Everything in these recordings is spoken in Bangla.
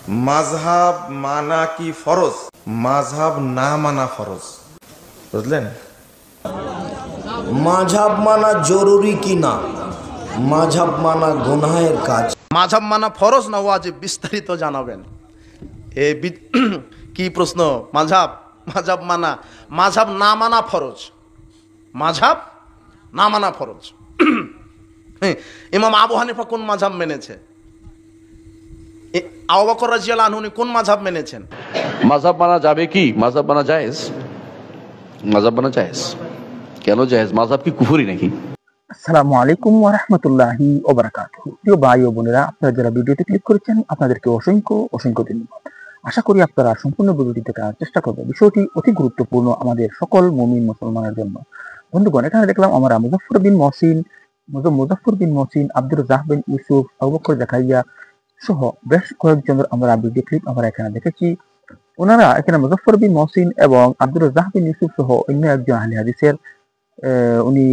মাযহাব মানা কি ফরজ, মাযহাব না মানা ফরজ? বুঝলেন? মাযহাব মানা জরুরি কি না, মাযহাব মানা গুনাহের কাজ। মাযহাব মানা ফরজ না ওয়াজিব, বিস্তারিত জানাবেন। কি প্রশ্ন? মাযহাব মানা, মাযহাব না মানা ফরজ, মাযহাব না মানা ফরজ। ইমাম আবু হানিফা কোন মাযহাব মেনেছে? আবু বকর রাদিয়াল্লাহু আনহু কোন মাযহাব মেনেছেন? মাযহাব মানা যাবে কি? মাযহাব মানা জায়েজ, মাযহাব মানা জায়েজ। কেন জায়েজ? মাযহাব কি কুফরি নাকি? আসসালামু আলাইকুম ওয়া রাহমাতুল্লাহি ওয়া বারাকাতুহু। প্রিয় ভাই ও বোনেরা, আপনারা যারা ভিডিওতে ক্লিক করেছেন আপনাদেরকে অসংখ্য অসংখ্য ধন্যবাদ। আশা করি আপনারা সম্পূর্ণ ভিডিওটি দেখার চেষ্টা করবেন। বিষয়টি অতি গুরুত্বপূর্ণ আমাদের সকল মুমিন মুসলমানের জন্য। বন্ধুগণ, এখানে দেখলাম আমরা মুজাফফর বিন মহসিন, আব্দুর রাজ্জাক বিন ইউসুফ, আবু বকর জাকারিয়া সহ বেশ কয়েকজনের আমরা ভিডিও ক্লিপ আমরা এখানে দেখেছি। ওনারা এখানে মুজাফফর বিন মহসিন এবং আব্দুর রাজ্জাক বিন ইউসুফ সহ অন্য একজন আহলে হাদিসের উনি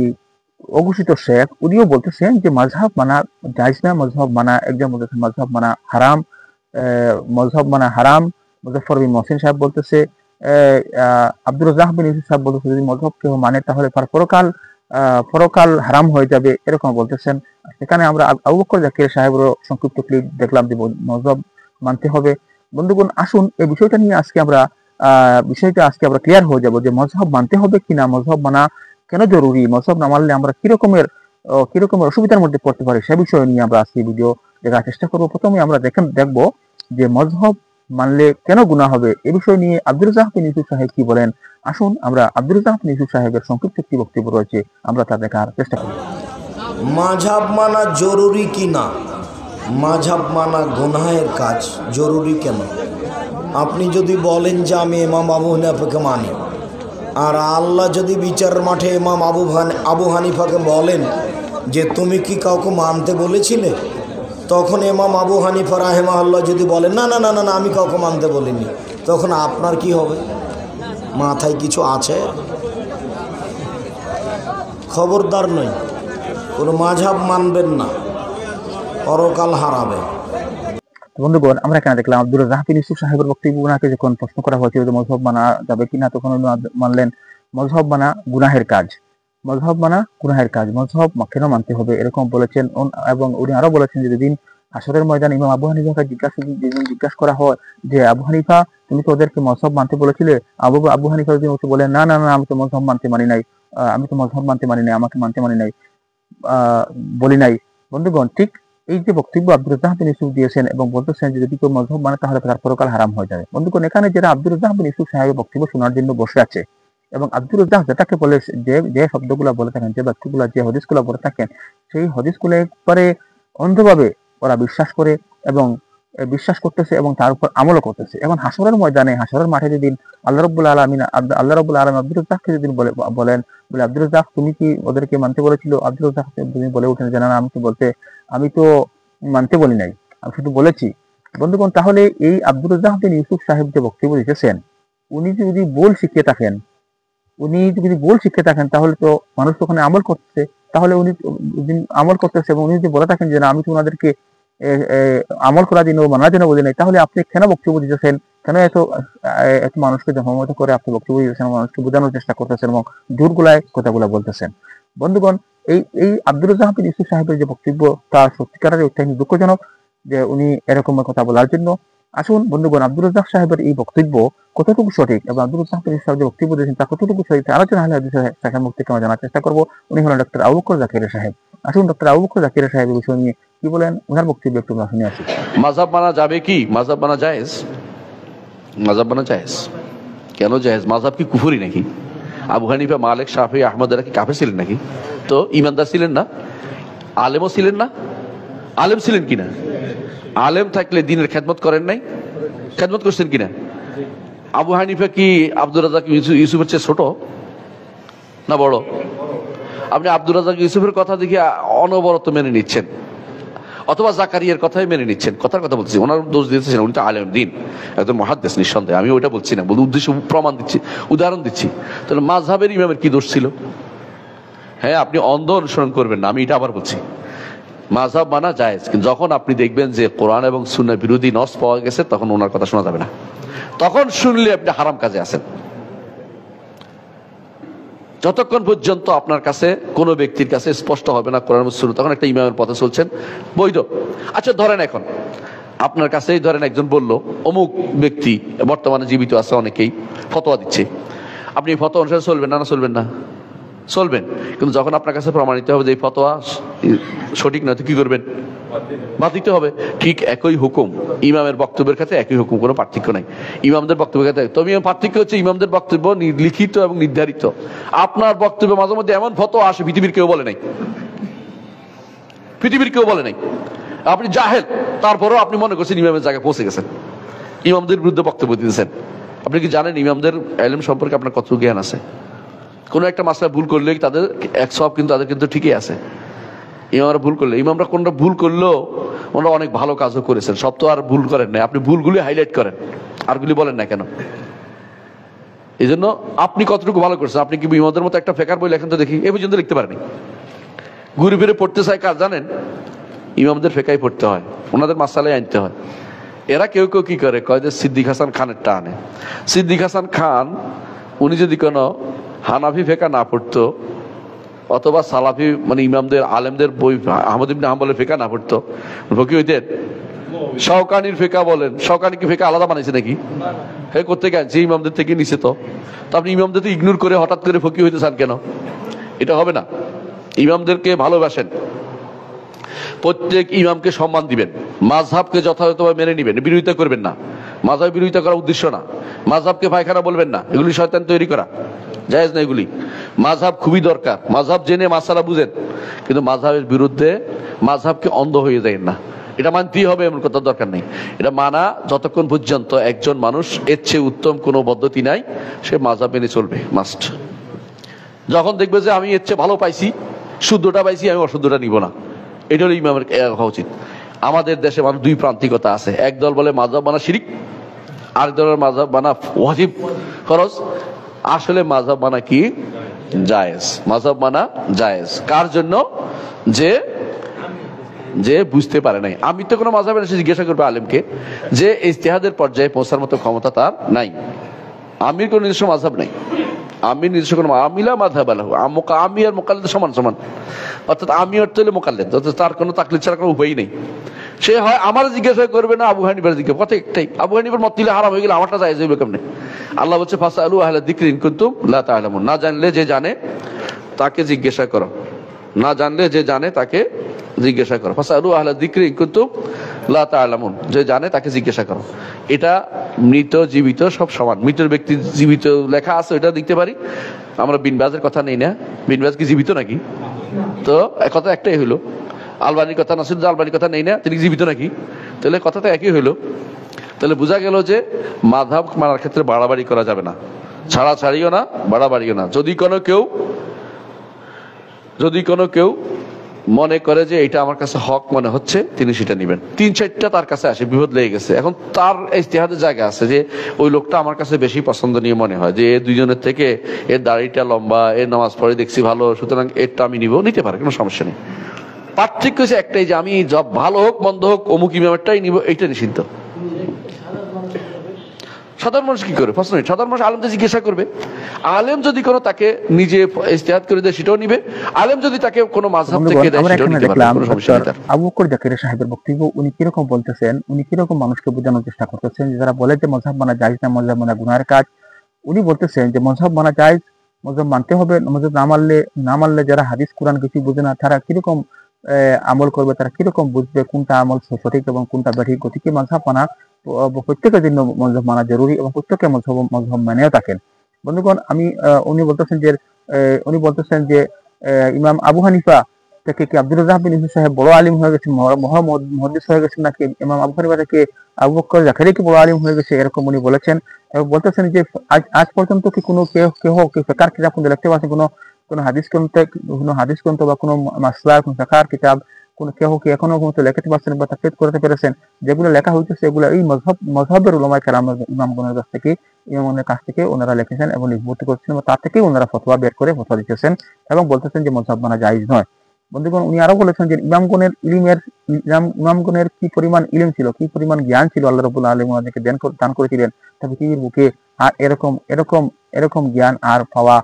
অঘোষিত শেখ, উনিও বলতেছেন যে মাযহাব মানা জায়েজ না, মাযহাব মানা, একজন বলতেছেন মাযহাব মানা হারাম, মাযহাব মানা হারাম। মুজাফফর বিন মহসিন সাহেব বলতেছে, আব্দুর রাজ্জাক বিন ইউসুফ সাহেব বলতেছে যদি মযহাব কেউ মানে তাহলে পরকাল হারাম হয়ে যাবে, এরকম বলতেছেন। সেখানে আমরা আবু বকর জাকির সাহেবেরও সংক্ষিপ্ত ক্লিপ দেখলাম যে মযহাব মানতে হবে। বন্ধুগণ, আসুন এই বিষয়টা নিয়ে আজকে আমরা ক্লিয়ার হয়ে যাব যে মযহাব মানতে হবে কিনা, মযহাব মানা কেন জরুরি, মযহাব না মানলে আমরা কি রকমের অসুবিধার মধ্যে পড়তে পারি, সে বিষয় নিয়ে আমরা আজকে ভিডিও দেখার চেষ্টা করবো। প্রথমে আমরা দেখব যে মযহাব মানলে কেন গুনাহ হবে, এ বিষয় নিয়ে আব্দুর রাজ্জাক বিন ইউসুফ সাহেব কি বলেন। আসুন আমরা আব্দুর রাজ্জাক বিন ইউসুফ সাহেবের সংক্ষিপ্ত একটি বক্তব্য রয়েছে, আমরা তা দেখার চেষ্টা করব। মাযহাব মানা জরুরি কি না, মাযহাব মানা গুনাহের কাজ, জরুরি কেন? আপনি যদি বলেন যে আমি ইমাম আবু হানিফাকে মানি, আর আল্লাহ যদি বিচারের মাঠে ইমাম আবু হানিফাকে বলেন যে তুমি কি কাউকে মানতে বলেছিলে, তখন ইমাম আবু হানিফা রাহিমাহুল্লাহ যদি বলেন না না না না আমি কাউকে মানতে বলিনি, তখন আপনার কি হবে? মাথায় কিছু আছে? খবরদার নয়, কোনো মাযহাব মানবেন না, পরকাল হারাবে। বন্ধুগণ, আমরা এখানে দেখলাম আব্দুর রাজ্জাক বিন ইউসুফ সাহেবের বক্তব্য। ওনাকে যখন প্রশ্ন করা হয়েছিল যে মযহাব মানা যাবে কিনা, তখন উনি মানলেন মযহাব মানা গুনাহের কাজ, মযহাব মানা গুনাহের কাজ, মযহাব কেন মানতে হবে এরকম বলেছেন। এবং উনি আরো বলেছেন যে যেদিন হাসরের ময়দানে ইমাম আবু হানিফাকে জিজ্ঞাসা করা হয় যে আবু হানিফা তুমি তো ওদেরকে মযহাব মানতে বলেছিলে, আবু হানিফা যদি ওকে বলেন না না না আমি তো মযহাব মানতে মানি নাই, আমাকে মানতে মানি নাই, বলি নাই। বন্ধুগণ, ঠিক এই যে বক্তব্য আব্দুর রাজ্জাক বিন ইউসুফ দিয়েছেন এবং বলতেছেন যে যদি কেউ মযহাব মানে তাহলে তার পরকাল হারাম হয়ে যাবে। বন্ধুগণ, এখানে যারা আব্দুর রাজ্জাক বিন ইউসুফ সাহেবের বক্তব্য শোনার জন্য বসে আছে এবং আব্দুর রাজ্জাক যেটাকে বলে যে শব্দগুলো বলে থাকেন, যে বাক্যগুলো, যে হাদিসগুলো বলে থাকেন, সেই হাদিসগুলো একবারে অন্ধভাবে ওরা বিশ্বাস করে এবং বিশ্বাস করতেছে এবং তার উপর আমলও করতেছে। এখন হাসরের ময়দানে, হাসরের মাঠে যেদিন আল্লাহ রাব্বুল আলামিন আব্দুর রাজ্জাককে যেদিন বলে আব্দুর রাজ্জাক তুমি কি ওদেরকে মানতে বলেছিল? আব্দুর রাজ্জাক তুমি বলে উঠেন যে না আমি তো মানতে বলি নাই, আমি শুধু বলেছি। বন্ধুগণ, তাহলে এই আব্দুর রাজ্জাক বিন ইউসুফ সাহেব যে বক্তব্য দিতেছেন, উনি যদি ভুল শিখিয়ে থাকেন তাহলে তো মানুষ তো ওখানে আমল করতেছে, তাহলে উনি আমল করতেছে এবং উনি যদি বলে থাকেন যে না আমি তো ওনাদেরকে আমল করার জন্য মানার জন্য বলি নাই, তাহলে আপনি কেন বক্তব্য দিতেছেন? কেন এত মানুষকে জনমত করে আপনি বক্তব্য দিতেছেন, মানুষকে বোঝানোর চেষ্টা করতেছেন এবং জোর গলায় কথাগুলো বলতেছেন? বন্ধুগণ, এই আব্দুর রাজ্জাক বিন ইউসুফ সাহেবের যে বক্তব্য তা সত্যিকারের অত্যন্ত দুঃখজনক যে উনি এরকম কথা বলার জন্য। আসুন বন্ধুগণ, আব্দুর রাজ্জাক সাহেবের এই বক্তব্য কতটুকু সঠিক এবং আব্দুর রাজ্জাক বিন ইউসুফ সাহেব যে বক্তব্য দিয়েছেন তা কতটুকু সঠিক, আলোচনা হলে শাখার মুখ থেকে আমরা জানার চেষ্টা করবো। উনি হলেন ডক্টর আবু বকর জাকির সাহেব। আসুন ডক্টর আবু বকর জাকির সাহেবের বিষয় নিয়ে কি বলেন, ওনার বক্তব্য একটু আমরা শুনে আসি। মাযহাব মানা যাবে কি? মাযহাব মানা জায়েজ, মাযহাব মানা জায়েজ। কেন জায়েজ? মাযহাব কি কুফরি নাকি? আবু হানিফা, মালিক, শাফি, আহমদ এরা কি কাফের ছিলেন নাকি? তো ইমানদার ছিলেন না? আলেমও ছিলেন না? আলেম ছিলেন কিনা? আলেম থাকলে দিনের খেদমত করেন নাই? খেদমত করছেন কিনা? আবু হানিফা কি আব্দুর রাজ্জাক ইউসুফের চেয়ে ছোট না বড়? আপনি আব্দুর রাজ্জাক ইউসুফের কথা দেখে অনবরত মেনে নিচ্ছেন, অথবা জাকারিয়ার কথাই মেনে নিচ্ছেন। কথার কথা বলছি, ওনার দোষ দিতেছেন, উনি তো আলেম দিন, একদম মুহাদ্দিস নিঃসন্দেহে, আমি ওইটা বলছি না, উদ্দেশ্য প্রমাণ দিচ্ছি, উদাহরণ দিচ্ছি। তাহলে মাযহাবের ইমামের কি দোষ ছিল? হ্যাঁ, আপনি অন্ধ অনুসরণ করবেন না, আমি এটা আবার বলছি। মাযহাব মানা জায়েজ, কিন্তু যখন আপনি দেখবেন যে কোরআন এবং সুন্নাহ বিরোধী নস পাওয়া গেছে তখন ওনার কথা শোনা যাবে না। তখন শুনলে আপনি হারাম কাজে আছেন। যতক্ষণ পর্যন্ত আপনার কাছে কোনো ব্যক্তির কাছে স্পষ্ট হবে না কোরআন এবং সুন্নাহ, তখন একটা ইমামের পথে চলছেন বৈধ। আচ্ছা ধরেন এখন আপনার কাছেই ধরেন একজন বলল অমুক ব্যক্তি বর্তমানে জীবিত আছে, অনেকেই ফতোয়া দিচ্ছে, আপনি ফতোয়া অনুসারে চলবেন না? না চলবেন না? চলবেন। কিন্তু যখন আপনার কাছে প্রমাণিত হবে যে এই ফতোয়া সঠিক নয়, তো কি করবেন? বাদ দিতে হবে। ঠিক একই হুকুম ইমামের বক্তব্যের ক্ষেত্রে, একই হুকুম, কোনো পার্থক্য নাই ইমামদের বক্তব্যের ক্ষেত্রে। তবে পার্থক্য হচ্ছে ইমামদের বক্তব্য লিখিত এবং নির্ধারিত। আপনার বক্তব্য মাঝে মধ্যে এমন ফতোয়া আসে পৃথিবীর কেউ বলে নাই, পৃথিবীর কেউ বলে নাই। আপনি জাহেল, তারপরেও আপনি মনে করছেন ইমামের জায়গায় পৌঁছে গেছেন, ইমামদের বিরুদ্ধে বক্তব্য দিতেছেন। আপনি কি জানেন ইমামদের ইলম সম্পর্কে আপনার কত জ্ঞান আছে? কোনো একটা মাসলা ভুল করলে তাদের এক সব কিন্তু তাদের কিন্তু ঠিকই আছে। ইমামরা ভুল করলে, ইমামরা কোনটা ভুল করলেও ওনারা অনেক ভালো কাজও করেছেন, সব তো আর ভুল করেন না। আপনি ভুলগুলি হাইলাইট করেন, আরগুলি বলেন না কেন? এই জন্য আপনি কতটুকু ভালো করছেন? আপনি কি ইমামদের মতো একটা ফেকার বই লেখেন তো দেখি, এই পর্যন্ত লিখতে পারেনি। ঘুরে ফিরে পড়তে চায় কার জানেন? ইমামদের ফেকাই পড়তে হয়, ওনাদের মাসালাই আনতে হয়। এরা কেউ কেউ কি করে, কয় যে সিদ্দিক হাসান খানেরটা আনে। সিদ্দিক হাসান খান উনি যদি কোনো হানাফি ফেকা না পড়তো, অথবা সালাফি মানে ইমামদের আলেমদের বই আহমদ ইবনে হাম্বলের ফেকা না পড়তো, কি হইতেন? শাওকানির ফেকা বলেন, শাওকানি কি ফেকা আলাদা বানাইছে নাকি? হ্যাঁ, করতে গেছে ইমামদের থেকে নিচে। তো আপনি ইমামদের তো ইগনোর করে হঠাৎ করে ফকি হইতে চান কেন? এটা হবে না। ইমামদেরকে ভালোবাসেন, প্রত্যেক ইমামকে সম্মান দিবেন, মাযহাবকে যথাযথভাবে মেনে নিবেন, বিরোধিতা করবেন না। মাযহাব বিরোধিতা করার উদ্দেশ্য না, মাযহাবকে পায়খানা বলবেন না, এগুলি শয়তান তৈরি করা, জায়েজ না এগুলি। মাযহাব খুবই দরকার, মাযহাব জেনে মাসালা বুঝেন, কিন্তু মাযহাবের বিরুদ্ধে মাযহাবকে অন্ধ হয়ে যায় না। এটা মানতেই হবে এমন কথা দরকার নেই। এটা মানা যতক্ষণ পর্যন্ত একজন মানুষ এর চেয়ে উত্তম কোনো পদ্ধতি নাই, সে মাযহাব মেনে চলবে, মাস্ট। যখন দেখবে যে আমি এর চেয়ে ভালো পাইছি, শুদ্ধটা পাইছি, আমি অশুদ্ধটা নিব না, এটা হলো ইমামের হওয়া উচিত। আমাদের দেশে মানুষ দুই প্রান্তিকতা আছে, একদল বলে মাযহাব মানা শিরিক, আরেক দলের মাযহাব মানা ওয়াজিব, ফরজ। আসলে মাযহাব মানা কি? জায়েজ। মাযহাব মানা জায়েজ কার জন্য? যে যে বুঝতে পারে নাই। আমি তো কোনো মাযহাবের এসে জিজ্ঞাসা করবে আলেমকে যে ইজতিহাদের পর্যায়ে পৌঁছার মতো ক্ষমতা তার নাই। আমির কোনো নিজস্ব মাযহাব নাই, আমি নিজস্ব কোনো আমিলা মাযহাব আলাহু, আমি আর মুকাল্লিদ সমান সমান। অর্থাৎ আমি অর্থ হলে মুকাল্লিদ, অর্থাৎ তার কোনো তাকলিদ ছাড়া কোনো উপায় নেই। সে হয় আমার জিজ্ঞাসা করবে না আবু হানিফার জিজ্ঞাসা, কথা একটাই, আবু হানিফার মত দিলে হারাম হয়ে গেলে আমারটা জায়েজ হইবে কেমনে? আল্লাহ বলছে ফাসআলু আহলা যিকরি ইন কুনতুম লা তা'লামুন, না জানলে যে জানে তাকে জিজ্ঞাসা করো, না জানলে যে জানে তাকে জিজ্ঞাসা করো। ফাসআলু আহলা যিকরি ইন কুনতুম লা তা'লামুন, যে জানে তাকে জিজ্ঞাসা করো। এটা মৃত জীবিত সব সমান। মৃতের ব্যক্তি জীবিত লেখা আছে, এটা দেখতে পারি। আমরা বিন বাজের কথা নেই না, বিন বাজ কি জীবিত নাকি? তো কথা একটাই হইলো। আলবানির কথা, নাসিরুদ্দিন আলবানির কথা নেই না, তিনি জীবিত নাকি? তাহলে কথাটা একই হইলো। তাহলে বোঝা গেল যে মাযহাব মানার ক্ষেত্রে বাড়াবাড়ি করা যাবে না, ছাড়াছাড়িও না, বাড়াবাড়িও না। যদি কোনো কেউ মনে করে যে এটা আমার কাছে হক মনে হচ্ছে, তিনি সেটা নেবেন। 3-4টা তার কাছে আসে, বিপদ লেগে গেছে, এখন তার ইজতিহাদের জায়গা আছে যে ওই লোকটা আমার কাছে বেশি পছন্দনীয় মনে হয়, যে দুইজনের থেকে এর দাড়িটা লম্বা, এর নামাজ পড়ে দেখছি ভালো, সুতরাং এরটা আমি নিতে পারে, কোনো সমস্যা নেই। পার্থক্য হচ্ছে একটাই, যে আমি জব ভালো হোক মন্দ হোক অমুক ইমামেরটাই নিব, এইটা নিষিদ্ধ। সাধারণ মানুষ কি করে? প্রশ্ন, সাধারণ মানুষ আলেমদের জিজ্ঞাসা করবে। আলেম যদি কোনো তাকে নিজে ইজতিহাদ করে দেয় সেটাও নিবে, আলেম যদি তাকে কোনো মাযহাব থেকে দেয় সেটাও নিতে পারবে, কোনো সমস্যা নেই তার। আবু বকর জাকির সাহেবের বক্তব্য উনি কিরকম বলতেছেন, উনি কিরকম মানুষকে বোঝানোর চেষ্টা করতেছেন, যারা বলে যে মাযহাব মানা জায়েজ না, মাযহাব মানা গুনাহের কাজ। উনি বলতেছেন যে মাযহাব মানা জায়েজ, মাযহাব মানতে হবে, মাযহাব না মানলে যারা হাদিস কোরআন কিছু বোঝে না তারা কিরকম আমল করবে, তারা কিরকম বুঝবে কোনটা আমল সঠিক এবং কোনটা ব্যাঠিক? গতিকে মাযহাব মানা প্রত্যেকের জন্য মাযহাব মানা জরুরি এবং প্রত্যেকে মাযহাব মেনেও থাকেন। বন্ধুগণ, উনি বলতেছেন যে ইমাম আবু হানিফা থেকে কি আব্দুর রাজ্জাক বিন ইউসুফ সাহেব বড় আলিম হয়ে গেছেন, মুহাদ্দিস হয়ে গেছেন, নাকি ইমাম আবু হানিফা থেকে আবু বকর জাকির কি বড় আলিম হয়ে গেছে, এরকম উনি বলেছেন। এবং বলতেছেন যে আজ পর্যন্ত কি কোনো কেউ ফিকহার কিতাব কোন লিখতে পারছেন, কোনো হাদিস গ্রন্থ বা কোনো মাসলা, কোনো ফিকহার কিতাব কেউ কি এখনো লিখতে পারছেন বা তাকলিদ করতে পেরেছেন? যেগুলো লেখা হইতেছে এগুলো এই মযহাবের উলামায়ে কেরাম, ইমামগণের কাছ থেকে ওনারা লিখেছেন এবং লিপিবদ্ধ করছেন, এবং তার থেকেই ওনারা ফতোয়া বের করে ফতোয়া দিতেছেন এবং বলতেছেন যে মাযহাব মানা জায়েজ নয়। বন্ধুগণ, উনি আরো বলেছেন যে ইমামগণের কি পরিমাণ ইলম ছিল, কি পরিমাণ জ্ঞান ছিল আল্লাহ রাব্বুল আলামিন ওনাদেরকে দান করেছিলেন তা পৃথিবীর বুকে। আর এরকম জ্ঞান আর পাওয়া,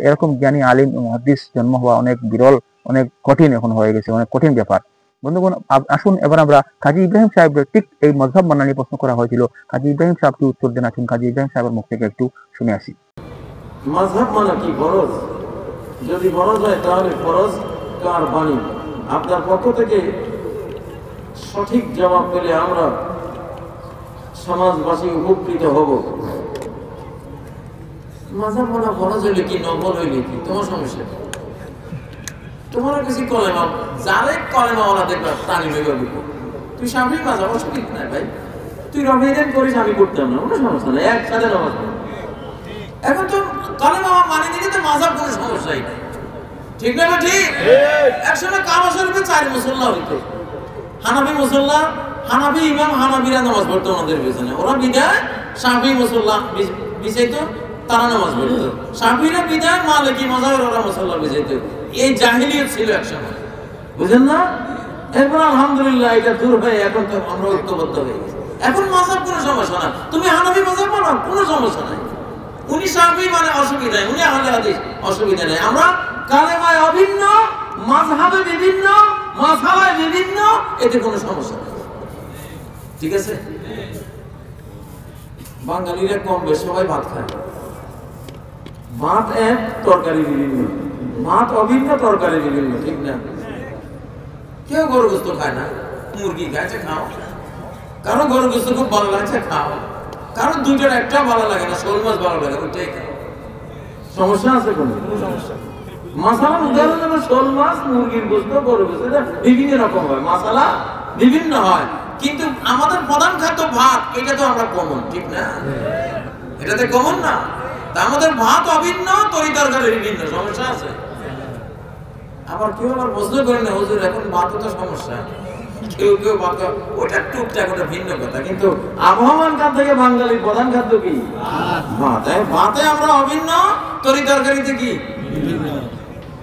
এরকম জ্ঞানী আলিম মুহাদ্দিস জন্ম হওয়া অনেক বিরল, অনেক কঠিন এখন হয়ে গেছে, অনেক কঠিন ব্যাপার। বন্ধুগণ, আসুন এবার আমরা কাজী ইব্রাহিম সাহেবের ঠিক এই মযহাব মানা নিয়ে প্রশ্ন করা হয়েছিল। কাজী ইব্রাহিম সাহেব কি উত্তর দেন, আসুন কাজী ইব্রাহিম সাহেবের মুখ থেকে একটু শুনে আসি। মাযহাব মানা কি ফরজ? যদি ফরজ হয় তাহলে ফরজ কার বাণী? আপনার পক্ষ থেকে সঠিক জবাব পেলে আমরা সমাজবাসী উপকৃত হব। মাযহাব মানা ফরজ হইলে কি, নফল হইলে কি, তোমার সমস্যা? তোমার কিছু কলেমা, যারে কলেমা ওলা দেখবা টানি হয়ে গেল। তুই স্বামী মাযহাব অসুবিধা নাই ভাই, তুই রমজান করিস, আমি করতাম না, কোনো সমস্যা নাই, একসাথে নামাজ পড়ি। এখন তো কলেমা মানে দিলে তো মাযহাব কোনো সমস্যাই নাই, ঠিক না? ঠিক। একসময় কাবা শরীফে 4 মুসল্লা হইতো, হানাফি মুসল্লা, হানাফি ইমাম হানাফিরা নামাজ পড়তো ওনাদের পেছনে, ওরা বিদায় শাফি মুসল্লা বিছাইতো, তারা নামাজ পড়তো। শাফিরা বিদায় মালিকি মাযহাবের ওরা মুসল্লা বিছাইতো। এই জাহিলিয়ত ছিল একসময়, বুঝেন না? এরপর আলহামদুলিল্লাহ এটা দূর হয়ে এখন তো আমরা ঐক্যবদ্ধ হয়ে গেছি। এখন মাযহাব কোনো সমস্যা না, তুমি হানাফি মাযহাব মানো, কোনো সমস্যা নাই। উনি শাফি মানে অসুবিধা নাই, উনি আহলে হাদিস, অসুবিধা নাই। আমরা কালেমায় অভিন্ন, মাযহাবে বিভিন্ন, মাসালায় বিভিন্ন, এতে কোনো সমস্যা নেই, ঠিক আছে? বাঙালিরা কম বেশ সবাই ভাত খায়, ভাত এক, তরকারি বিভিন্ন, ভাত অভিন্ন, তরকারি বিভিন্ন, ঠিক না? কেউ গরু গোস্ত খায় না, মুরগি খাইছে, খাও। কারো গরু গোস্ত খুব ভালো লাগছে, খাও। কারো দুইটার একটা ভালো লাগে না, শোল মাছ ভালো লাগে, ওইটাই খাও। সমস্যা আছে কোনো? সমস্যা। মাসালা উদাহরণ হলো শোল মাছ, মুরগির গোস্ত, গরু গোস্ত, এটা বিভিন্ন রকম হয়, মাসালা বিভিন্ন হয়, কিন্তু আমাদের প্রধান খাদ্য ভাত, এটা তো আমরা কমন, ঠিক না? এটাতে কমন না, তা আমাদের ভাত অভিন্ন, তরি তরকারি বিভিন্ন, সমস্যা আছে। আবার কেউ আবার প্রশ্ন করেন না, হুজুর এখন ভাত তো সমস্যা, কেউ কেউ ভাত, ওটা টুকটাক, ওটা ভিন্ন কথা, কিন্তু আবহমান কাল থেকে বাঙালির প্রধান খাদ্য কি? ভাত। ভাতে আমরা অভিন্ন, তরি তরকারিতে কি?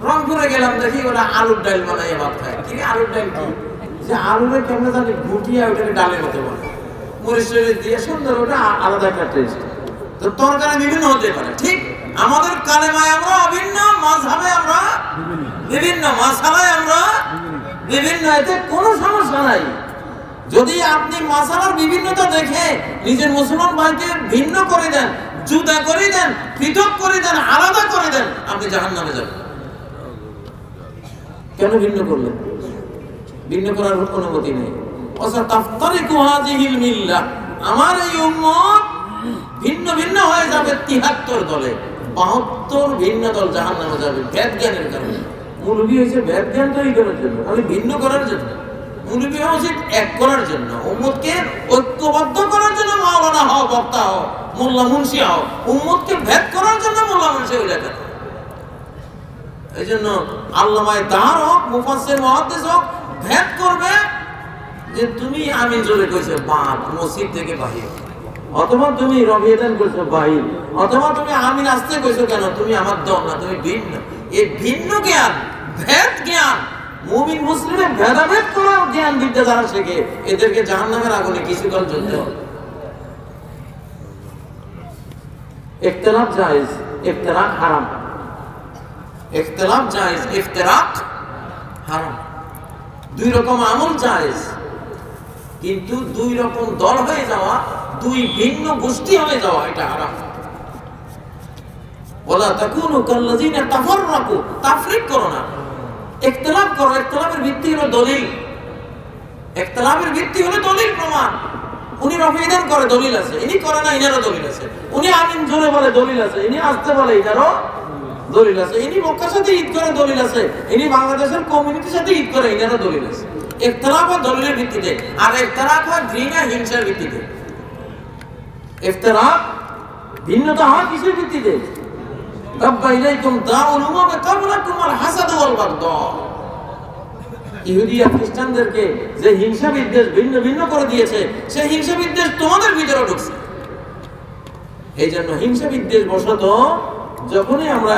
রংপুরে গেলাম, দেখি ওরা আলুর ডাল বানাইয়া ভাত খায়। কি আলুর ডাল? কি যে আলুরে কেমন জানি ঘুটিয়া ওটাকে ডালের মতো বলে, মরিচ দিয়ে সুন্দর, ওটা আলাদা একটা টেস্ট। তো তরকারি বিভিন্ন হতে পারে, ঠিক? আমাদের কালেমায় আমরা অভিন্ন, মাযহাবে আমরা বিভিন্ন, মাসালায় আমরা বিভিন্ন, এতে কোনো সমস্যা নাই। যদি আপনি মাসালার বিভিন্নতা দেখে নিজের মুসলমান ভাইকে ভিন্ন করে দেন, জুদা করে দেন, পৃথক করে দেন, আলাদা করে দেন, আপনি জাহান্নামে যাবেন। কেন ভিন্ন করলেন? ভিন্ন করার অনুমতি নেই। আমার এই উম্মত ভিন্ন ভিন্ন হয়ে যাবে 73 দলে, 72 ভিন্ন দল জাহান্নামে যাবে ভেদ জ্ঞানের কারণে। মুলবি হয়েছে ভেদ জ্ঞান তৈরি করার জন্য, আমি ভিন্ন করার জন্য। মুলবি হওয়া উচিত এক করার জন্য, উম্মতকে ঐক্যবদ্ধ করার জন্য। মাওলানা হও, বক্তা হও, মোল্লা মুন্সি হও, উম্মতকে ভেদ করার জন্য মোল্লা মুন্সি হইলে কেন? এই জন্য আল্লামায়ে দার হোক, মুফাসসির মুহাদ্দিস হোক, ভেদ করবে যে তুমি আমি জোরে কইছো বাদ মসজিদ থেকে বাহির, অথবা তুমি রবিদান কইছো বাহির, অথবা তুমি আমি আসতে কইছো কেন, তুমি আমার দল না, তুমি ভিন্ন। এই ভিন্ন জ্ঞান, ভেদ জ্ঞান, মুমিন মুসলিমের ভেদাভেদ করার জ্ঞান দিতে যারা শেখে, এদেরকে জাহান্নামের আগুনে কিছুকাল জ্বলতে হবে। ইখতিলাফ জায়েজ, ইফতিরাক হারাম। ইখতিলাফ জায়েজ, ইফতিরাক হারাম। দুই রকম আমল জায়েজ, কিন্তু দুই রকম দল হয়ে যাওয়া, দুই ভিন্ন গোষ্ঠী হয়ে যাওয়া, এটা হারাম। ওয়ালা তাকুনু কাল্লাযিনা তাফাররাকু, তাফরিক করো না, ইখতিলাফ করো। ইখতিলাফের ভিত্তি হলো দলিল, ইখতিলাফের ভিত্তি হলো দলিল, প্রমাণ। উনি রফিদান করে, দলিল আছে, ইনি করে না, ইনারও দলিল আছে। উনি আমিন জোরে বলে, দলিল আছে, ইনি আসতে বলে, এটারও দলিল আছে। ইনি মক্কার সাথে ঈদ করে, দলিল আছে। ইনি বাংলাদেশের কমিউনিটির সাথে ঈদ করে, এটারও দলিল আছে। ইখতিলাফ হয় দলিলের ভিত্তিতে, আর ইখতিলাফ হয় ঘৃণা হিংসার ভিত্তিতে। ইখতিলাফ ভিন্নতা হয় কিসের ভিত্তিতে? রাব্বা ইলাইকুম দাউল উমামে ক্বাবলাকুম আল হাসাদ ওয়াল বাগদা। ইহুদি আর খ্রিস্টানদেরকে যে হিংসা বিদ্বেষ ভিন্ন ভিন্ন করে দিয়েছে, সেই হিংসা বিদ্বেষ তোমাদের ভিতরে ঢুকছে। এই জন্য হিংসা বিদ্বেষ বশত যখনই আমরা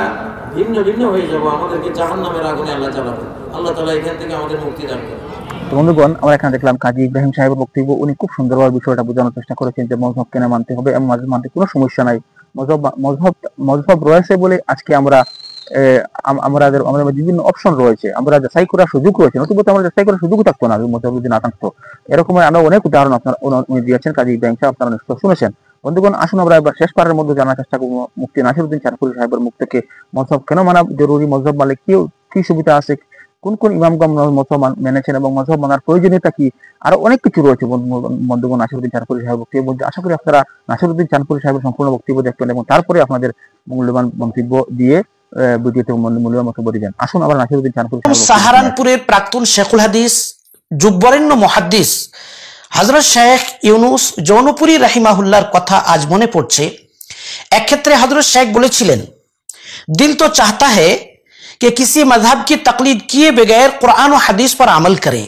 ভিন্ন ভিন্ন হয়ে যাব, আমাদেরকে জাহান্নামের আগুনে আল্লাহ জ্বালাবে। আল্লাহ তাআলা এখান থেকে আমাদের মুক্তি দান করেন। তো বন্ধুগণ, আমরা এখানে দেখলাম কাজী ইব্রাহিম সাহেবের বক্তব্য। উনি খুব সুন্দরভাবে বিষয়টা বোঝানোর চেষ্টা করেছেন যে মযহব কেন মানতে হবে এবং মযহব মানতে কোনো সমস্যা নাই। মযহব রয়েছে বলে আজকে আমাদের বিভিন্ন অপশন রয়েছে, আমরা যাচাই করার সুযোগ রয়েছে। নতুবা আমরা যাচাই করার সুযোগ থাকতো না মযহব যদি না থাকতো। এরকম আরো অনেক উদাহরণ উনি দিয়েছেন কাজী ইব্রাহিম সাহেব, আপনারা নিশ্চয় শুনেছেন। বন্ধুগণ, আসুন আমরা এবার শেষবারের মধ্যে জানার চেষ্টা করবো মুফতি নাসিরউদ্দিন চাঁদপুরি সাহেবের মুখ থেকে মযহব কেন মানা জরুরি, মযহব মানলে কি সুবিধা আছে, কোন কোন ইমামগণ মযহব মেনেছেন এবং মযহব মানার প্রয়োজনীয়তা কি, আরো অনেক কিছু রয়েছে বন্ধুগণ নাসিরউদ্দিন চাঁদপুরি সাহেব বক্তব্য। আশা করি আপনারা নাসিরউদ্দিন চাঁদপুরি সাহেবের সম্পূর্ণ বক্তব্য দেখবেন এবং তারপরে আপনাদের মূল্যবান মন্তব্য দিয়ে ভিডিওতে মূল্যবান মন্তব্য দিবেন। আসুন আমরা নাসিরউদ্দিন চাঁদপুরি সাহারানপুরের প্রাক্তন শেখুল হাদিস যুগবরেণ্য মুহাদ্দিস হযরত শেখ ইউনুস জৌনপুরি রাহিমাহুল্লাহর কথা আজ মনে পড়ছে। এক ক্ষেত্রে হযরত শেখ বলেছিলেন, दिल तो चाहता है कि किसी मजहब की तकलीद किए बगैर कुरान और हदीस पर अमल करें,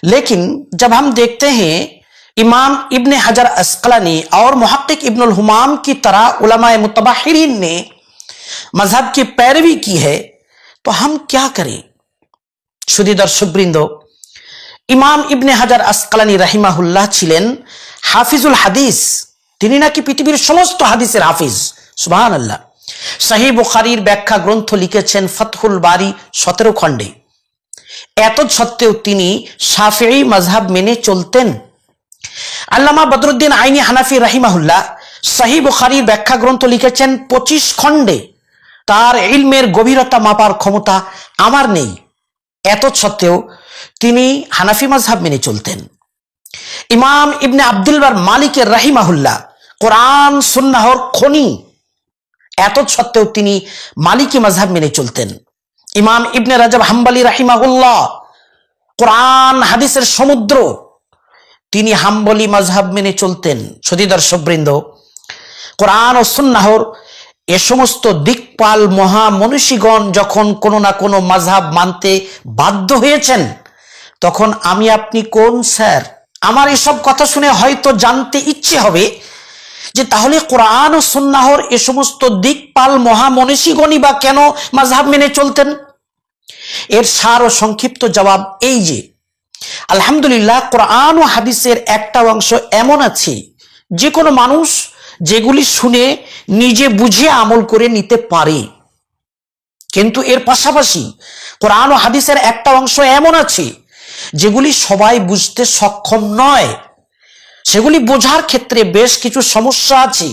लेकिन जब हम देखते हैं इमाम इब्न हजर अस्कलानी और मुहक्किक इब्नुल हुमाम की तरह उलमाए मुतबहिरीन ने मजहब की पैरवी की है तो हम क्या करें। शुद्ध दर्शकवृंद, इमाम इब्न हजर अस्कलानी रहिमाहुल्लाह छिलेन हाफिजुल हादिस, তিনি নাকি পৃথিবীর সমস্ত হাদিসের হাফিজ। সুবহানাল্লাহ। সহিহ বুখারীর ব্যাখ্যা গ্রন্থ লিখেছেন ফাতহুল বারি 17 খণ্ডে। এত সত্ত্বেও তিনি শাফিঈ মাযহাব মেনে চলতেন। আল্লামা বদরুদ্দিন আইনি হানাফি রাহিমাহুল্লাহ সহিহ বুখারীর ব্যাখ্যা গ্রন্থ লিখেছেন 25 খণ্ডে। তার ইলমের গভীরতা মাপার ক্ষমতা আমার নেই। এত সত্ত্বেও তিনি হানাফি মাযহাব মেনে চলতেন। ইমাম ইবনে আব্দুল বার মালিকের রাহিমাহুল্লাহ কোরআন সুন্নাহর খনি, এত সত্ত্বেও তিনি মালিকি মাযহাব মেনে চলতেন। ইমাম ইবনে রাজব হাম্বলি রাহিমাহুল্লাহ কোরআন হাদিসের সমুদ্র, তিনি হাম্বলি মাযহাব মেনে চলতেন। সুধী দর্শকবৃন্দ, কোরআন ও সুন্নাহর এ সমস্ত দিকপাল মহামনীষীগণ যখন কোনো না কোনো মাযহাব মানতে বাধ্য হয়েছেন, তখন আমি আপনি কোন স্যার? আমার এসব কথা শুনে হয়তো জানতে ইচ্ছে হবে যে তাহলে কোরআন ও সুন্নাহর এ সমস্ত দিকপাল মহামনীষীগণই বা কেন মাযহাব মেনে চলতেন? এর সার ও সংক্ষিপ্ত জবাব এই যে, আলহামদুলিল্লাহ, কোরআন ও হাদিসের একটা অংশ এমন আছে যে কোনো মানুষ যেগুলি শুনে নিজে বুঝে আমল করে নিতে পারে, কিন্তু এর পাশাপাশি কোরআন ও হাদিসের একটা অংশ এমন আছে যেগুলি সবাই বুঝতে সক্ষম নয়। সেগুলি বোঝার ক্ষেত্রে বেশ কিছু সমস্যা আছে।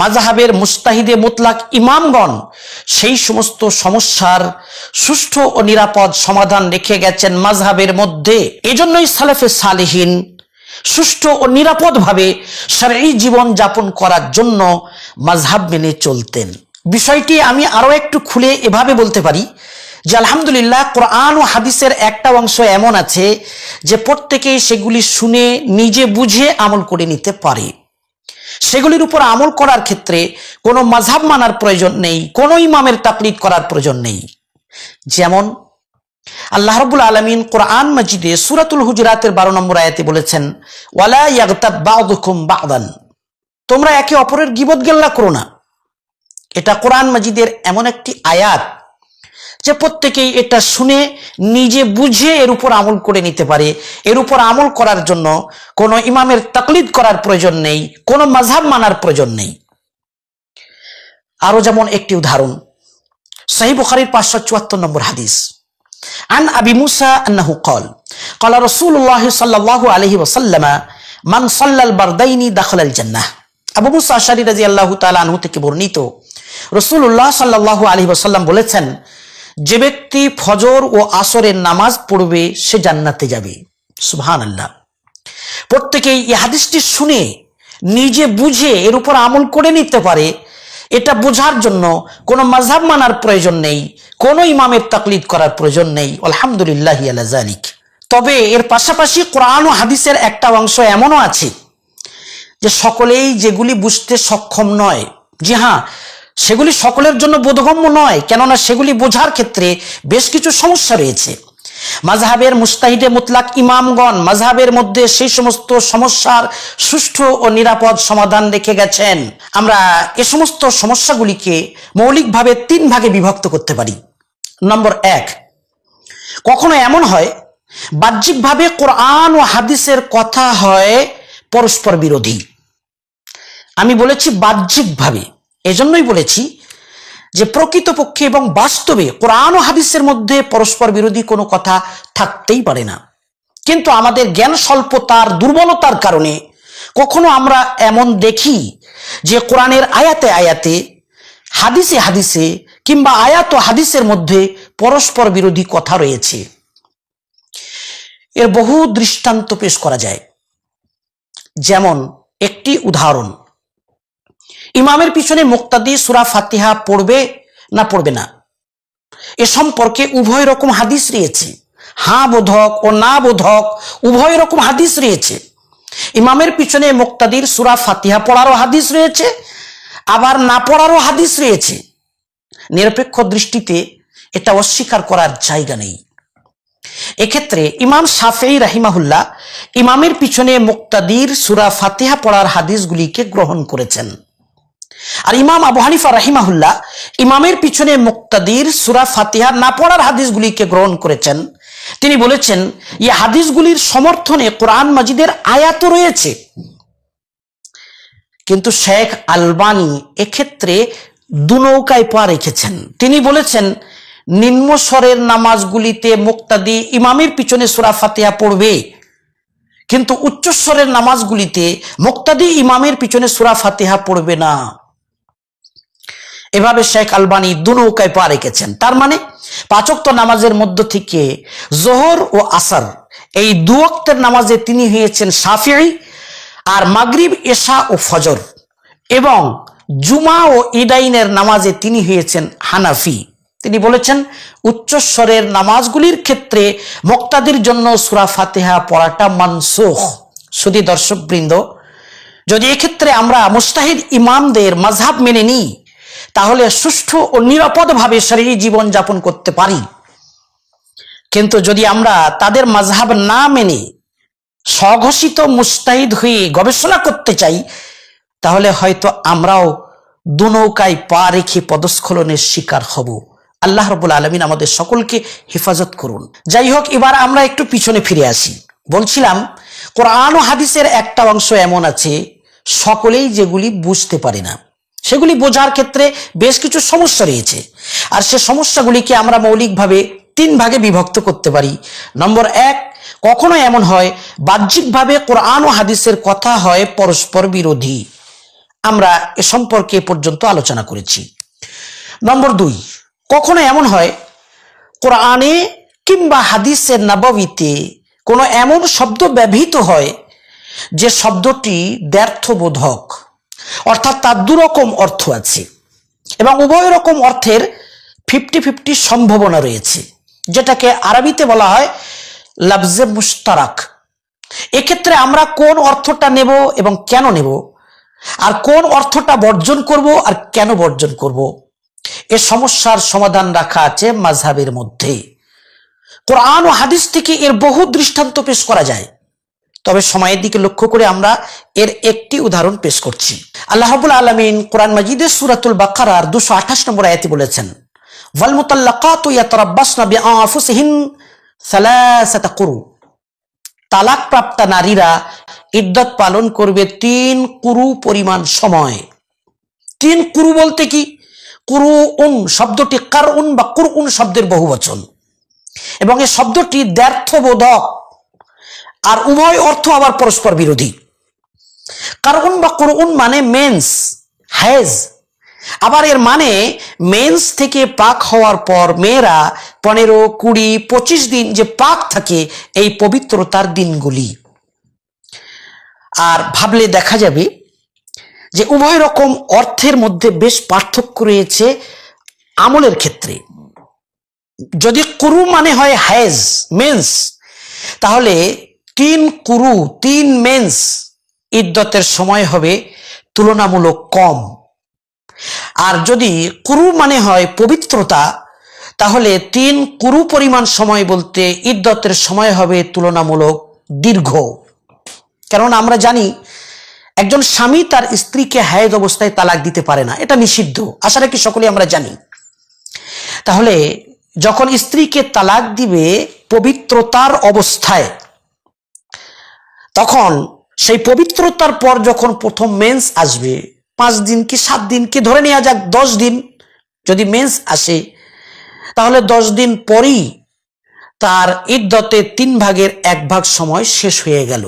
মাযহাবের মুস্তাহিদে মুতলাক ইমামগণ সেই সমস্ত সমস্যার সুষ্ঠু ও নিরাপদ সমাধান রেখে গেছেন মাযহাবের মধ্যে। এজন্যই সালেফে সালেহিন সুষ্ঠু ও নিরাপদভাবে শরঈ জীবন যাপন করার জন্য মাযহাব মেনে চলতেন। বিষয়টি আমি আরো একটু খুলে এভাবে বলতে পারি যে আলহামদুলিল্লাহ, কোরআন ও হাদিসের একটা অংশ এমন আছে যে প্রত্যেকেই সেগুলি শুনে নিজে বুঝে আমল করে নিতে পারে। সেগুলির উপর আমল করার ক্ষেত্রে কোনো মাযহাব মানার প্রয়োজন নেই, কোনো ইমামের তাকলিদ করার প্রয়োজন নেই। যেমন আল্লাহ রাব্বুল আলামিন কোরআন মাজিদে সূরাতুল হুজুরাতের 12 নম্বর আয়াতে বলেছেন, ওয়ালা ইয়াগতাব বা'দুকুম বা'দান, তোমরা একে অপরের গীবত গেল্লা করো না। এটা কোরআন মাজিদের এমন একটি আয়াত যে প্রত্যেকেই এটা শুনে নিজে বুঝে এর উপর আমল করে নিতে পারে। এর উপর আমল করার জন্য কোনো ইমামের তাকলিদ করার প্রয়োজন নেই, কোনো মাযহাব মানার প্রয়োজন নেই। আরো যেমন একটি উদাহরণ, সহিহ বুখারীর 574 নম্বর হাদিস, আন আবি মুসা আন্নাহু ক্বাল ক্বালা রাসূলুল্লাহ সাল্লাল্লাহু আলাইহি ওয়াসাল্লাম মান সাল্লাল বারদাইনি দাখালাল জান্নাহ। আবু মুসা আশআরী রাদিয়াল্লাহু তাআলা আনহু থেকে বর্ণিত, রাসূলুল্লাহ সাল্লাল্লাহু আলাইহি ওয়াসাল্লাম বলেছেন, যে ব্যক্তি ফজর ও আসরের নামাজ পড়বে সে জান্নাতে যাবে। সুবহানাল্লাহ। প্রত্যেকেই এই হাদিসটি শুনে নিজে বুঝে এর উপর আমল করে নিতে পারে। এটা বোঝার জন্য কোনো মাযহাব মানার প্রয়োজন নেই, কোনো ইমামের তাকলিদ করার প্রয়োজন নেই। আলহামদুলিল্লাহি আলা যালিক। তবে এর পাশাপাশি কোরআন ও হাদিসের একটা অংশ এমনও আছে যে সকলেই যেগুলি বুঝতে সক্ষম নয়। জি হ্যাঁ, সেগুলি সকলের জন্য বোধগম্য নয়, কেননা সেগুলি বোঝার ক্ষেত্রে বেশ কিছু সমস্যা রয়েছে। মাযহাবের মুস্তাহিদে মুতলাক ইমামগণ মাযহাবের মধ্যে সেই সমস্ত সমস্যার সুষ্ঠু ও নিরাপদ সমাধান রেখে গেছেন। আমরা এ সমস্ত সমস্যাগুলিকে মৌলিকভাবে 3 ভাগে বিভক্ত করতে পারি। নম্বর 1, কখনো এমন হয় বাহ্যিকভাবে কোরআন ও হাদিসের কথা হয় পরস্পর বিরোধী। আমি বলেছি বাহ্যিকভাবে, এজন্যই বলেছি যে প্রকৃতপক্ষে এবং বাস্তবে কোরআন ও হাদিসের মধ্যে পরস্পর বিরোধী কোনো কথা থাকতেই পারে না। কিন্তু আমাদের জ্ঞান স্বল্পতার দুর্বলতার কারণে কখনো আমরা এমন দেখি যে কোরআনের আয়াতে আয়াতে, হাদিসে হাদিসে কিংবা আয়াত ও হাদিসের মধ্যে পরস্পর বিরোধী কথা রয়েছে। এর বহু দৃষ্টান্ত পেশ করা যায়। যেমন একটি উদাহরণ, ইমামের পিছনে মুক্তাদি সূরা ফাতিহা পড়বে না পড়বে না, এ সম্পর্কে উভয় রকম হাদিস রয়েছে। হ্যাঁ বোধক ও না বোধক উভয় রকম হাদিস রয়েছে। ইমামের পিছনে মুক্তাদির সূরা ফাতিহা পড়ারও হাদিস রয়েছে, আবার না পড়ারও হাদিস রয়েছে। নিরপেক্ষ দৃষ্টিতে এটা অস্বীকার করার জায়গা নেই। এক্ষেত্রে ইমাম শাফিঈ রাহিমাহুল্লাহ ইমামের পিছনে মুক্তাদির সূরা ফাতিহা পড়ার হাদিসগুলিকে গ্রহণ করেছেন, আর ইমাম আবু হানিফা রাহিমাহুল্লাহ ইমামের পিছনে মুক্তাদির সূরা ফাতিহা না পড়ার হাদিসগুলিকে গ্রহণ করেছেন। তিনি বলেছেন এই হাদিসগুলির সমর্থনে কোরআন মাজিদের আয়াত রয়েছে। কিন্তু শেখ আলবানী এক্ষেত্রে দুনৌকায় পা রেখেছেন। তিনি বলেছেন নিম্ন স্বরের নামাজগুলিতে মুক্তাদি ইমামের পিছনে সূরা ফাতিহা পড়বে, কিন্তু উচ্চস্বরের নামাজগুলিতে মুক্তাদি ইমামের পিছনে সূরা ফাতিহা পড়বে না। এভাবে শেখ আলবানী দুনৌকায় পা রেখেছেন। তার মানে 5 ওয়াক্ত নামাজের মধ্য থেকে জোহর ও আসর এই 2 ওয়াক্তের নামাজে তিনি হয়েছেন শাফিঈ, আর মাগরিব, এশা ও ফজর এবং জুমা ও ঈদাইনের নামাজে তিনি হয়েছেন হানাফি। তিনি বলেছেন উচ্চস্বরের নামাজগুলির ক্ষেত্রে মুক্তাদির জন্য সূরা ফাতিহা পড়াটা মানসুখ। শুধু দর্শকবৃন্দ, যদি এক্ষেত্রে আমরা মুস্তাহিদ ইমামদের মাযহাব মেনে নিই তাহলে সুষ্ঠু ও নিরাপদভাবে শারীরিক জীবন যাপন করতে পারি। কিন্তু যদি আমরা তাদের মাযহাব না মেনে স্বঘোষিত মুস্তাহিদ হয়ে গবেষণা করতে চাই তাহলে হয়তো আমরাও দুনৌকায় পা রেখে পদস্খলনের শিকার হব। আল্লাহ রাব্বুল আলামিন আমাদের সকলকে হেফাজত করুন। যাই হোক, এবার আমরা একটু পিছনে ফিরে আসি। বলছিলাম কোরআন ও হাদিসের একটা অংশ এমন আছে সকলেই যেগুলি বুঝতে পারে না, সেগুলি বোঝার ক্ষেত্রে বেশ কিছু সমস্যা রয়েছে, আর সে সমস্যাগুলিকে আমরা মৌলিকভাবে 3 ভাগে বিভক্ত করতে পারি। নম্বর 1, কখনো এমন হয় বাহ্যিকভাবে কোরআন ও হাদিসের কথা হয় পরস্পর বিরোধী। আমরা এ সম্পর্কে পর্যন্ত আলোচনা করেছি। নম্বর 2, কখনো এমন হয় কোরআনে কিংবা হাদিসে নববীতে কোনো এমন শব্দ ব্যবহৃত হয় যে শব্দটি দ্ব্যর্থবোধক, অর্থাৎ তার 2 রকম অর্থ আছে এবং উভয় রকম অর্থের 50-50 সম্ভাবনা রয়েছে, যেটাকে আরবিতে বলা হয় লফজে মুশতারাক। এক্ষেত্রে আমরা কোন অর্থটা নেব এবং কেন নেব, আর কোন অর্থটা বর্জন করব আর কেন বর্জন করব, এ সমস্যার সমাধান রাখা আছে মাযহাবের মধ্যে। কোরআন ও হাদিস থেকে এর বহু দৃষ্টান্ত পেশ করা যায়, তবে সময়ের দিকে লক্ষ্য করে আমরা এর একটি উদাহরণ পেশ করছি। আল্লাহ রাব্বুল আলামিন কোরআন মাজিদের সূরাতুল বাকারার 228 নম্বর আয়াতে বলেছেন, ওয়াল মুতাল্লাকাতু ইয়াতারাব্বাসনা বিআনফুসিহিন সালাসাতা কুরু। তালাক প্রাপ্তা নারীরা ইদ্দত পালন করবে 3 কুরু পরিমাণ সময়। 3 কুরু বলতে কি? কুরুন শব্দটি কারউন বা কুরউন শব্দের বহুবচন এবং এই শব্দটি দ্ব্যর্থবোধক, আর উভয় অর্থ আবার পরস্পর বিরোধী। কারউন বা কুরউন মানে মেন্স, হায়েজ, আবার এর মানে মেন্স থেকে পাক হওয়ার পর মেয়েরা 15, 20, 25 দিন যে পাক থাকে এই পবিত্রতার দিনগুলি। আর ভাবলে দেখা যাবে যে উভয় রকম অর্থের মধ্যে বেশ পার্থক্য রয়েছে আমলের ক্ষেত্রে। যদি কুরু মানে হয় হায়েজ, মেন্স, তাহলে 3 কুরু 3 মেন্স ইদ্দতের সময় হবে তুলনামূলক কম। আর যদি কুরু মানে হয় পবিত্রতা, তাহলে 3 কুরু পরিমাণ সময় বলতে ইদ্দতের সময় হবে তুলনামূলক দীর্ঘ। কারণ আমরা জানি একজন স্বামী তার স্ত্রীকে হায়েজ অবস্থায় তালাক দিতে পারে না, এটা নিষিদ্ধ, আশা রাখি সকলে আমরা জানি। তাহলে যখন স্ত্রীকে তালাক দিবে পবিত্রতার অবস্থায়, তখন সেই পবিত্রতার পর যখন প্রথম মেন্স আসবে, 5 দিন কি 7 দিন কি ধরে নেওয়া যাক 10 দিন যদি মেন্স আসে, তাহলে 10 দিন পরই তার ইদ্দতে 3 ভাগের 1 ভাগ সময় শেষ হয়ে গেল।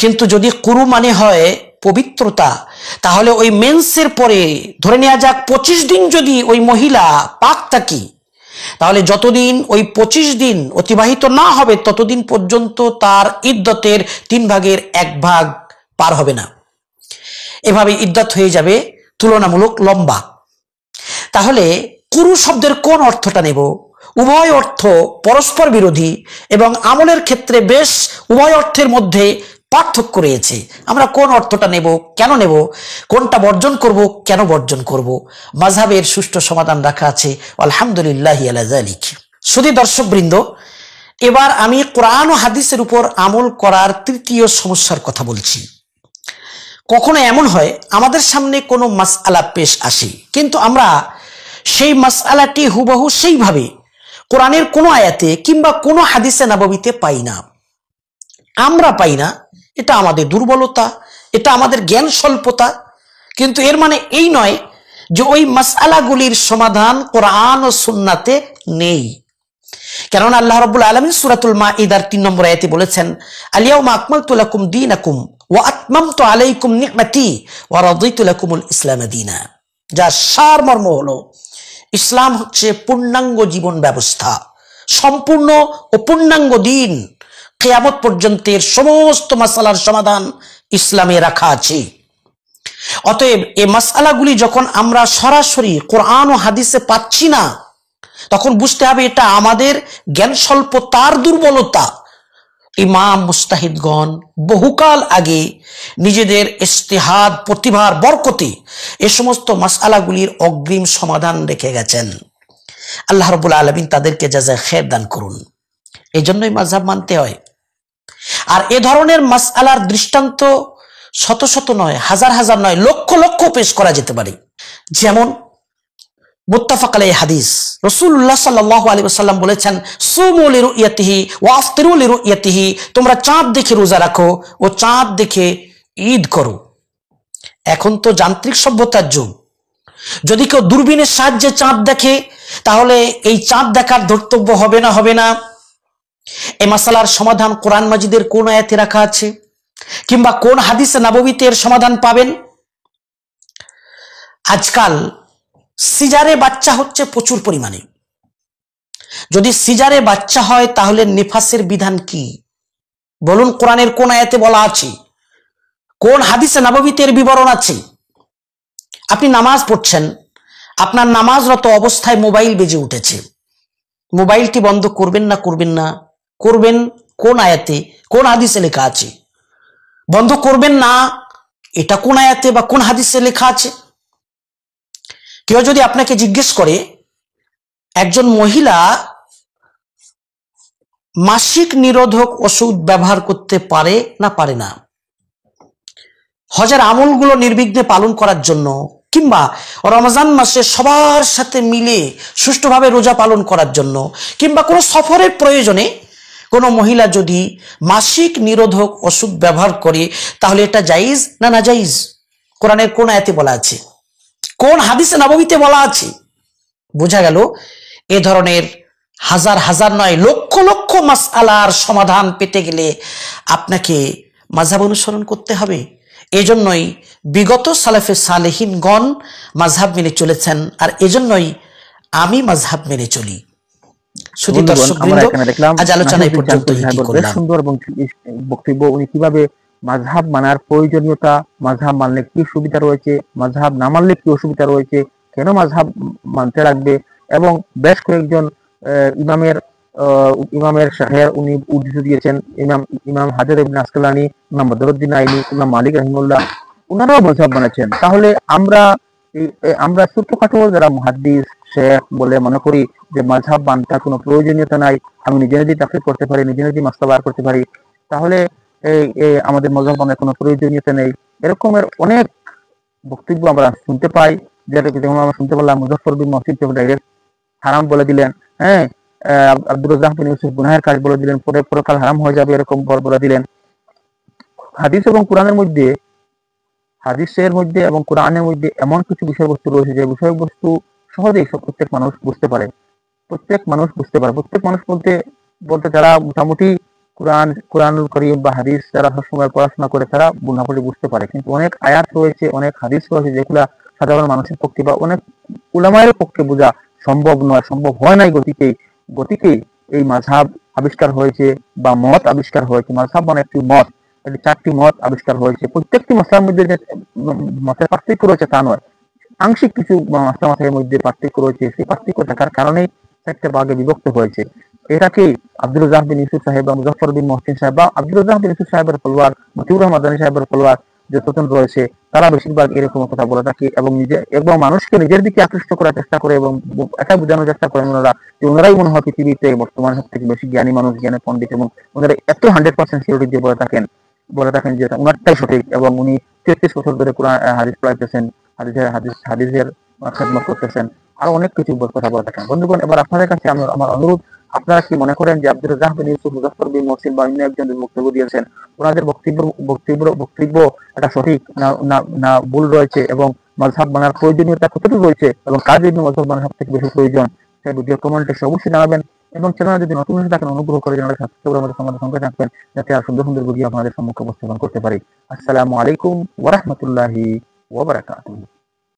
কিন্তু যদি কুরু মানে হয় পবিত্রতা, তাহলে ওই মেন্সের পরে ধরে নেওয়া যাক 25 দিন যদি ওই মহিলা পাক থাকে, তাহলে যতদিন ওই 25 দিন অতিবাহিত না হবে ততদিন পর্যন্ত তার ইদ্দতের 3 ভাগের 1 ভাগ পার হবে না। এভাবে ইদ্দত হয়ে যাবে তুলনামূলক লম্বা। তাহলে কুরু শব্দের কোন অর্থটা নেব? উভয় অর্থ পরস্পর বিরোধী এবং আমলের ক্ষেত্রে বেশ উভয় অর্থের মধ্যে পার্থক্য রয়েছে। আমরা কোন অর্থটা নেব, কেন নেব, কোনটা বর্জন করব, কেন বর্জন করব, মাযহাবের সুষ্ঠু সমাধান রাখা আছে আলহামদুলিল্লাহি আলা যালিক। শুধু দর্শকবৃন্দ, এবার আমি কোরআন ও হাদিসের উপর আমল করার তৃতীয় সমস্যার কথা বলছি। কখনো এমন হয় আমাদের সামনে কোনো মাসআলা পেশ আসে, কিন্তু আমরা সেই মাসআলাটি হুবহু সেইভাবে কোরআনের কোনো আয়াতে কিংবা কোনো হাদিসে নববীতে পাই না। আমরা পাই না, এটা আমাদের দুর্বলতা, এটা আমাদের জ্ঞান স্বল্পতা, কিন্তু এর মানে এই নয় যে ওই মাসআলাগুলির সমাধান কোরআন ও সুন্নাতে নেই। কারণ আল্লাহ রাব্বুল আলামিন সূরাতুল মাঈদার 3 নম্বর আয়াতে বলেছেন, আল-ইয়াউমা আকমালতু লাকুম দীনাকুম ওয়া আতমামতু আলাইকুম নি'মাতি ওয়া রাদিতু লাকুমুল ইসলাম দীনা। যার সারমর্ম হলো ইসলাম হচ্ছে পূর্ণাঙ্গ জীবন ব্যবস্থা, সম্পূর্ণ ও পূর্ণাঙ্গ দিন। কিয়ামত পর্যন্তের সমস্ত মাসআলার সমাধান ইসলামে রাখা আছে। অতএব এই মাসআলাগুলি যখন আমরা সরাসরি কোরআন ও হাদিসে পাচ্ছি না, তখন বুঝতে হবে এটা আমাদের জ্ঞান স্বল্পতার দুর্বলতা। ইমাম মুস্তাহিদগণ বহুকাল আগে নিজেদের ইজতিহাদ প্রতিভার বরকতে এই সমস্ত মাসআলাগুলির অগ্রিম সমাধান রেখে গেছেন। আল্লাহ রাব্বুল আলামিন তাদেরকে জাযায়ে খায়ের দান করুন। এই জন্যই মাযহাব মানতে হয়। আর এ ধরনের মাসআলার দৃষ্টান্ত শত শত নয়, হাজার হাজার নয়, লক্ষ লক্ষ পেশ করা যেতে পারে। যেমন মুত্তাফাক আলাইহি হাদিস, রাসূলুল্লাহ সাল্লাল্লাহু আলাইহি ওয়াসাল্লাম বলেছেন, সুমু লিরুইয়াতিহি ওয়া আফতিরু লিরুইয়াতিহি, তোমরা চাঁদ দেখে রোজা রাখো ও চাঁদ দেখে ঈদ করো। এখন তো যান্ত্রিক সভ্যতার যুগ, যদি কেউ দূরবীনের সাহায্যে চাঁদ দেখে তাহলে এই চাঁদ দেখার ধর্তব্য হবে না? হবে না। এই মাসালার সমাধান কোরআন মাজিদের কোন আয়াতে রাখা আছে কিংবা কোন হাদিসে নববীতে এর সমাধান পাবেন? আজকাল সিজারে বাচ্চা হচ্ছে প্রচুর পরিমাণে। যদি সিজারে বাচ্চা হয় তাহলে নিফাসের বিধান কি বলুন? কোরআনের কোন আয়াতে বলা আছে? কোন হাদিসে নববীতে এর বিবরণ আছে? আপনি নামাজ পড়ছেন, আপনার নামাজরত অবস্থায় মোবাইল বেজে উঠেছে, মোবাইলটি বন্ধ করবেন না? করবেন না? করবেন। কোন আয়াতে, কোন হাদিসে লেখা আছে? বন্ধ করবেন না, এটা কোন আয়াতে বা কোন হাদিসে লেখা আছে? কেউ যদি আপনাকে জিজ্ঞেস করে একজন মহিলা মাসিক নিরোধক ওষুধ ব্যবহার করতে পারে না পারে না, হজের আমলগুলো নির্বিঘ্নে পালন করার জন্য কিংবা রমজান মাসে সবার সাথে মিলে সুষ্ঠুভাবে রোজা পালন করার জন্য কিংবা কোনো সফরের প্রয়োজনে কোনো মহিলা যদি মাসিক নিরোধক ওষুধ ব্যবহার করে তাহলে এটা জায়েজ না নাজায়েজ? কোরআনের কোন আয়াতে বলা আছে? কোন হাদিসে নববীতে বলা আছে? বোঝা গেল এ ধরনের হাজার হাজার নয়, লক্ষ লক্ষ মাসআলার সমাধান পেতে গেলে আপনাকে মাযহাব অনুসরণ করতে হবে। এজন্যই বিগত সালেফে সালেহিনগণ মাযহাব মেনে চলেছেন, আর এজন্যই আমি মাযহাব মেনে চলি। শুধু দর্শকবৃন্দ, আজ আলোচনা এই পর্যন্তই করলাম। সুন্দর এবং বক্তব্য, উনি কিভাবে মাযহাব মানার প্রয়োজনীয়তা, মাযহাব মানলে কি সুবিধা রয়েছে, মাযহাব না মানলে কি অসুবিধা রয়েছে, কেন মাযহাব মানতে লাগবে, এবং বেশ কয়েকজন ইমামের শাহের উনি উদ্ধৃতি দিয়েছেন। ইমাম হাজার ইবনে আসকালানি, ইমাম বদরুদ্দিন আইনি, ইমাম মালিক রাহিমাহুল্লাহ, ওনারাও মাযহাব বানাচ্ছেন। তাহলে আমরা ছোটখাটো যারা মুহাদ্দিস, শেখ বলে মনে করি যে মাযহাব মানটার কোনো প্রয়োজনীয়তা নাই, আমি নিজে নিজেই তাফসীর করতে পারি, নিজে নিজেই মাসলা বার করতে পারি, তাহলে এই আমাদের মাযহাব মানার কোনো প্রয়োজনীয়তা নেই। এরকমের অনেক বক্তব্য আমরা শুনতে পাই, যেমন আমরা শুনতে পারলাম মুজাফফর বিন মহসিন ডাইরেক্ট হারাম বলে দিলেন, হ্যাঁ, আব্দুর রাজ্জাক বিন ইউসুফ গুনাহের কাজ বলে দিলেন, পরে পরকাল হারাম হয়ে যাবে এরকম বলে দিলেন। হাদিস এবং কোরআনের মধ্যে, হাদিসের মধ্যে এবং কোরআনের মধ্যে এমন কিছু বিষয়বস্তু রয়েছে যে বিষয়বস্তু সহজেই প্রত্যেক মানুষ বুঝতে পারে। প্রত্যেক মানুষ বলতে যারা মোটামুটি কোরআনুল কারীম বা হাদিস যারা সবসময় পড়াশোনা করে তারা মোটামুটি বুঝতে পারে, কিন্তু অনেক আয়াত রয়েছে, অনেক হাদিস রয়েছে যেগুলা সাধারণ মানুষের পক্ষে বা অনেক উলামায়ের পক্ষে বোঝা সম্ভব নয়, সম্ভব হয় নাই। গতিকে এই মাযহাব আবিষ্কার হয়েছে বা মত আবিষ্কার হয়েছে। মাযহাব মানে একটি মত, এটি 4টি মত আবিষ্কার হয়েছে। প্রত্যেকটি মাসলার মধ্যে যে মতের পার্থক্য রয়েছে তা নয়, আংশিক কিছু মাসলার মধ্যে পার্থক্য রয়েছে, সেই পার্থক্য থাকার কারণেই 4টে ভাগে বিভক্ত হয়েছে। এটাকে আব্দুর রাজ্জাক বিন ইউসুফ সাহেব বা মুজাফফর বিন মহসিন সাহেব বা আব্দুর রাজ্জাক বিন ইউসুফ সাহেবের পরিবার, মতিউর রহমান মাদানী সাহেবের পরিবার যতজন রয়েছে তারা বেশিরভাগ এরকম কথা বলে থাকে এবং মানুষকে নিজের দিকে আকৃষ্ট করার চেষ্টা করে এবং এটা বোঝানোর চেষ্টা করেন ওনারা যে ওনারাই মনে হয় পৃথিবীতে বর্তমানে সব থেকে বেশি জ্ঞানী মানুষ, জ্ঞানী পণ্ডিত, এবং ওনারা এত 100% সিওরিটি দিয়ে বলে থাকেন যে ওনারটাই সঠিক এবং উনি 33 বছর ধরে কোরআন হাদিস পড়াইতেছেন, হাদিসের খেদমত করতেছেন, আরো অনেক কিছু কথা বলে থাকেন। বন্ধুগণ, এবার আপনাদের কাছে আমার অনুরোধ, আপনারা কি মনে করেন যে আব্দুর রাজ্জাক বিন ইউসুফ, মুজাফফর বিন মহসিন বা অন্য একজন বক্তব্য দিয়েছেন, ওনাদের বক্তব্য এটা সঠিক না ভুল রয়েছে, এবং মাযহাব মানার প্রয়োজনীয়তা কতটুকু রয়েছে এবং কার জন্য মাযহাব মানা সব থেকে বেশি প্রয়োজন, সেই ভিডিও কমেন্টে অবশ্যই জানাবেন। এবং চ্যানেলে যদি নতুন হয়ে থাকেন অনুগ্রহ করে চ্যানেলটি সাবস্ক্রাইব করে আমাদের সঙ্গে থাকবেন, যাতে আর সুন্দর সুন্দর ভিডিও আপনাদের সম্মুখে উপস্থাপন করতে পারি। আসসালামু আলাইকুম ওয়া রাহমাতুল্লাহি ওয়া বারাকাতুহু।